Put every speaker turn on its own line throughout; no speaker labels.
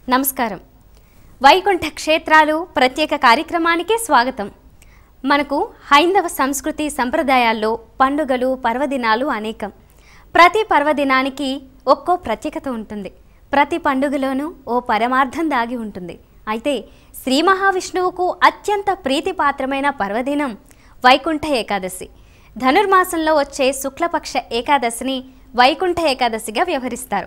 నమస్కారం. వైకుంఠ క్షేత్రాలు ప్రత్యేక కార్యక్రమానికి స్వాగతం. మనకు హైందవ సంస్కృతి సంప్రదాయాల్లో పండుగలు పర్వదినాలు అనేకం. ప్రతి పర్వదినానికి ఒక్కో ప్రత్యేకత ఉంటుంది. ప్రతి పండుగలోనూ ఓ పరమార్థం దాగి ఉంటుంది. అయితే శ్రీ మహావిష్ణువుకు అత్యంత ప్రీతిపాత్రమైన పర్వదినం వైకుంఠ ఏకాదశి. ధనుర్మాసంలో వచ్చే శుక్లపక్ష ఏకాదశిని వైకుంఠ ఏకాదశిగా వ్యవహరిస్తారు.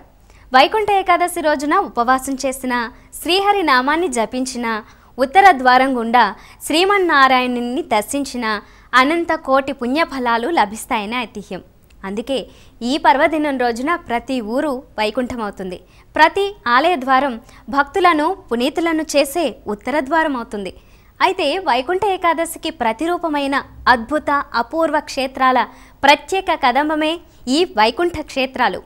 వైకుంఠ ఏకాదశి రోజున ఉపవాసం చేసిన, శ్రీహరి నామాన్ని జపించిన, ఉత్తర ద్వారం గుండా శ్రీమన్నారాయణుని దర్శించిన అనంత కోటి పుణ్యఫలాలు లభిస్తాయని ఐతిహ్యం. అందుకే ఈ పర్వదినం రోజున ప్రతి ఊరు వైకుంఠమవుతుంది. ప్రతి ఆలయ ద్వారం భక్తులను పునీతులను చేసే ఉత్తర ద్వారం అవుతుంది. అయితే వైకుంఠ ఏకాదశికి ప్రతిరూపమైన అద్భుత అపూర్వ క్షేత్రాల ప్రత్యేక కదంబమే ఈ వైకుంఠ క్షేత్రాలు.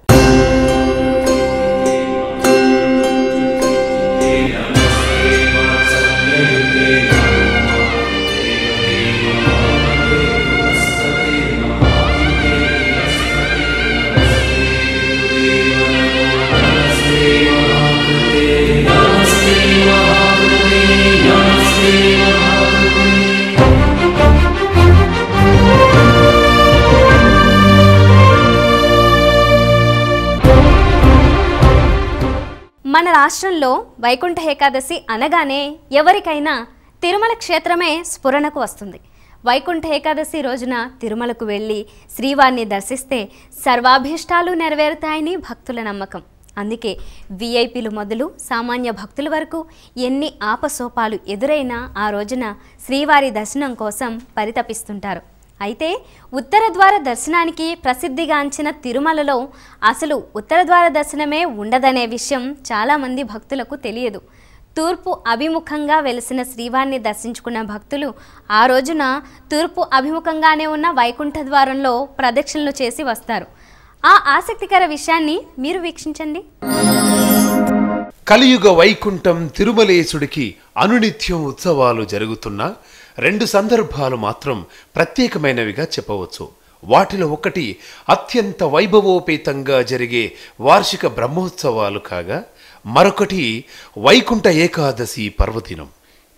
మన రాష్ట్రంలో వైకుంఠ ఏకాదశి అనగానే ఎవరికైనా తిరుమల క్షేత్రమే స్ఫురణకు వస్తుంది. వైకుంఠ ఏకాదశి రోజున తిరుమలకు వెళ్ళి శ్రీవారిని దర్శిస్తే సర్వాభీష్టాలు నెరవేరుతాయని భక్తుల నమ్మకం. అందుకే విఐపీలు మొదలు సామాన్య భక్తుల వరకు ఎన్ని ఆపసోపాలు ఎదురైనా ఆ రోజున శ్రీవారి దర్శనం కోసం పరితపిస్తుంటారు. అయితే ఉత్తర ద్వార దర్శనానికి ప్రసిద్ధిగాంచిన తిరుమలలో అసలు ఉత్తర ద్వార దర్శనమే ఉండదనే విషయం చాలామంది భక్తులకు తెలియదు. తూర్పు అభిముఖంగా వెలిసిన శ్రీవారిని దర్శించుకున్న భక్తులు ఆ రోజున తూర్పు అభిముఖంగానే ఉన్న వైకుంఠ ద్వారంలో ప్రదక్షిణలు చేసి వస్తారు. ఆ ఆసక్తికర విషయాన్ని మీరు వీక్షించండి.
కలియుగ వైకుంఠం తిరుమలేశుడికి అనునిత్యం ఉత్సవాలు జరుగుతున్నా రెండు సందర్భాలు మాత్రం ప్రత్యేకమైనవిగా చెప్పవచ్చు. వాటిలో ఒకటి అత్యంత వైభవోపేతంగా జరిగే వార్షిక బ్రహ్మోత్సవాలు కాగా, మరొకటి వైకుంఠ ఏకాదశి పర్వదినం.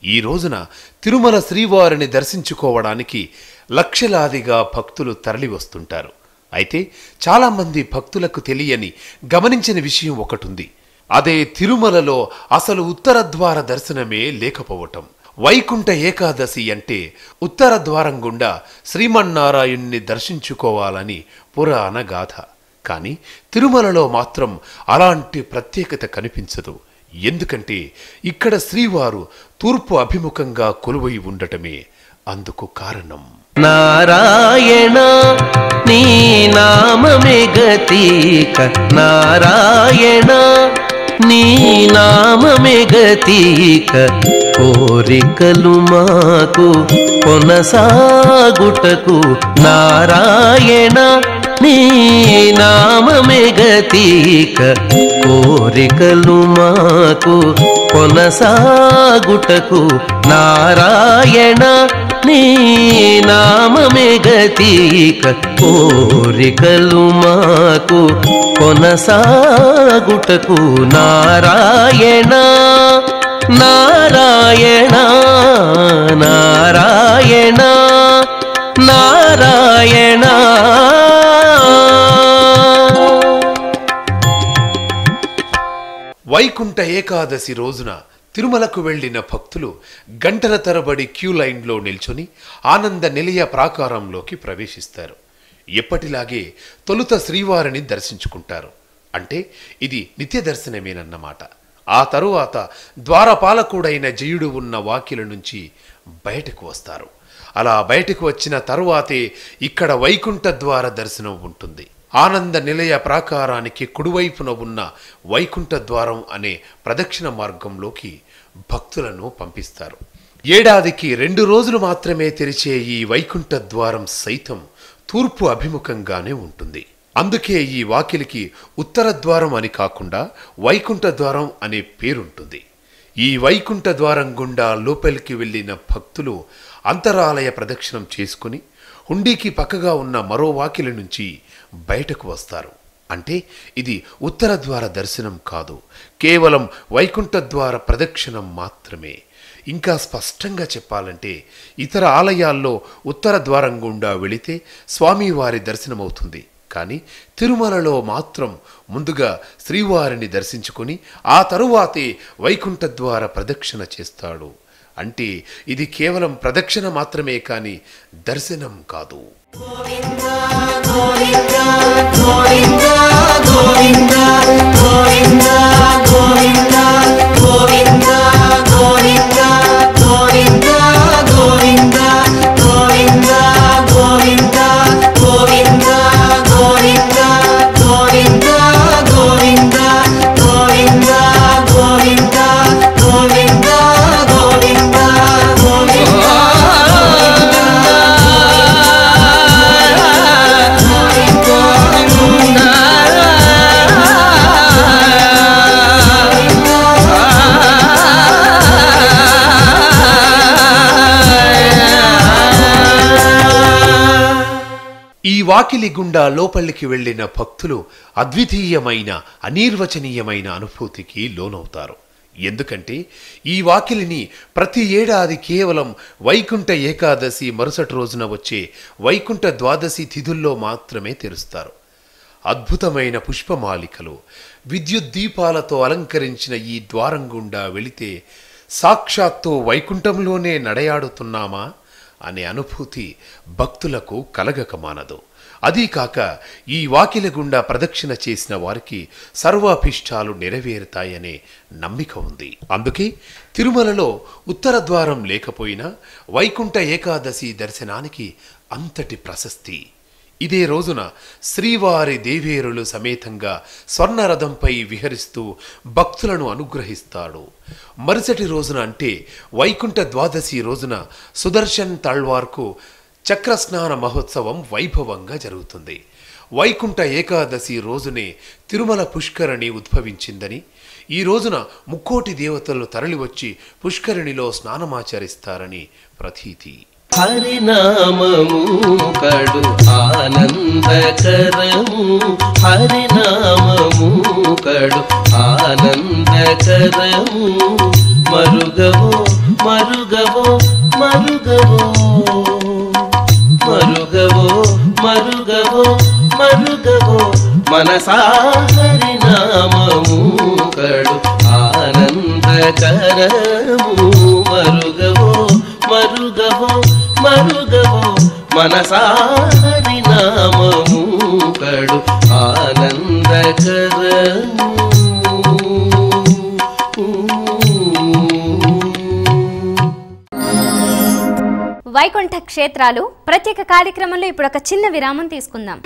ఈ రోజున తిరుమల శ్రీవారిని దర్శించుకోవడానికి లక్షలాదిగా భక్తులు తరలి వస్తుంటారు. అయితే చాలామంది భక్తులకు తెలియని, గమనించిన విషయం ఒకటుంది. అదే తిరుమలలో అసలు ఉత్తర ద్వార దర్శనమే లేకపోవటం. వైకుంఠ ఏకాదశి అంటే ఉత్తర ద్వారం గుండా శ్రీమన్నారాయణ్ణి దర్శించుకోవాలని పురాణ గాథ. కానీ తిరుమలలో మాత్రం అలాంటి ప్రత్యేకత కనిపించదు. ఎందుకంటే ఇక్కడ శ్రీవారు తూర్పు అభిముఖంగా కొలువై ఉండటమే అందుకు కారణం.
నారాయణ నీ నామమే గతీక, నారాయణ నీ నామమే గతీక, కోరికలు మాకు కొనసాగుటకు, నారాయణ నీ నామమే గతీక, కోరికలు మాకు కొనసాగుటకు, నారాయణ నీ నామమే గతీక, కోరికలు మాకు కొనసాగుటకు, నారాయణ నారాయణ నారాయణ నారాయణ.
వైకుంఠ ఏకాదశి రోజున తిరుమలకు వెళ్లిన భక్తులు గంటల తరబడి క్యూ లైన్లో నిల్చొని ఆనంద నిలయ ప్రాకారంలోకి ప్రవేశిస్తారు. ఎప్పటిలాగే తొలుత శ్రీవారిని దర్శించుకుంటారు. అంటే ఇది నిత్య దర్శనమేనన్నమాట. ఆ తరువాత ద్వారపాలకుడైన జయుడు ఉన్న వాకిల నుంచి బయటకు వస్తారు. అలా బయటకు వచ్చిన తరువాతే ఇక్కడ వైకుంఠ ద్వార దర్శనం ఉంటుంది. ఆనంద నిలయ ప్రాకారానికి కుడివైపున ఉన్న వైకుంఠ ద్వారం అనే ప్రదక్షిణ మార్గంలోకి భక్తులను పంపిస్తారు. ఏడాదికి 2 రోజులు మాత్రమే తెరిచే ఈ వైకుంఠ ద్వారం సైతం తూర్పు అభిముఖంగానే ఉంటుంది. అందుకే ఈ వాకిలికి ఉత్తర ద్వారం అని కాకుండా వైకుంఠ ద్వారం అనే పేరుంటుంది. ఈ వైకుంఠ ద్వారం గుండా లోపలికి వెళ్ళిన భక్తులు అంతరాలయ ప్రదక్షిణం చేసుకుని హుండీకి పక్కగా ఉన్న మరో వాకిలి నుంచి బయటకు వస్తారు. అంటే ఇది ఉత్తర ద్వార దర్శనం కాదు, కేవలం వైకుంఠ ద్వార ప్రదక్షిణం మాత్రమే. ఇంకా స్పష్టంగా చెప్పాలంటే ఇతర ఆలయాల్లో ఉత్తర ద్వారం గుండా వెళితే స్వామివారి దర్శనమవుతుంది. కానీ తిరుమలలో మాత్రం ముందుగా శ్రీవారిని దర్శించుకుని ఆ తరువాతే వైకుంఠ ద్వార ప్రదక్షిణ చేస్తాడు. అంటే ఇది కేవలం ప్రదక్షిణ మాత్రమే కానీ దర్శనం కాదు. ఈ వాకిలి గుండా లోపలికి వెళ్లిన భక్తులు అద్వితీయమైన అనిర్వచనీయమైన అనుభూతికి లోనవుతారు. ఎందుకంటే ఈ వాకిలిని ప్రతి ఏడాది కేవలం వైకుంఠ ఏకాదశి మరుసటి రోజున వచ్చే వైకుంఠ ద్వాదశి తిథుల్లో మాత్రమే తెరుస్తారు. అద్భుతమైన పుష్పమాలికలు, విద్యుత్ దీపాలతో అలంకరించిన ఈ ద్వారం గుండా వెళితే సాక్షాత్తు వైకుంఠంలోనే నడయాడుతున్నామా అనే అనుభూతి భక్తులకు కలగక మానదు. అదీ కాక ఈ వాకిలి గుండా ప్రదక్షిణ చేసిన వారికి సర్వాభిష్టాలు నెరవేరుతాయనే నమ్మిక ఉంది. అందుకే తిరుమలలో ఉత్తర ద్వారం లేకపోయినా వైకుంఠ ఏకాదశి దర్శనానికి అంతటి ప్రశస్తి. ఇదే రోజున శ్రీవారి దేవేరులు సమేతంగా స్వర్ణరథంపై విహరిస్తూ భక్తులను అనుగ్రహిస్తాడు. మరుసటి రోజున అంటే వైకుంఠ ద్వాదశి రోజున సుదర్శన్ తాళ్వార్కు చక్రస్నాన మహోత్సవం వైభవంగా జరుగుతుంది. వైకుంఠ ఏకాదశి రోజునే తిరుమల పుష్కరిణి ఉద్భవించిందని, ఈ రోజున ముక్కోటి దేవతలు తరలివచ్చి పుష్కరిణిలో స్నానమాచరిస్తారని ప్రతీతి.
హరినామము కడు ఆనందకరము, హరినామము కడు ఆనందకరము, మరుగవో మరుగవో మరుగవో మరుగవో మరుగవో మరుగవో మనసా హరినామము కడు ఆనందకరము, మరుగవో మరుగవో మరుగవో మనసా హరినామము కడు ఆనందకరము.
వైకుంఠ క్షేత్రాలు ప్రత్యేక కార్యక్రమంలో ఇప్పుడు ఒక చిన్న విరామం తీసుకుందాం.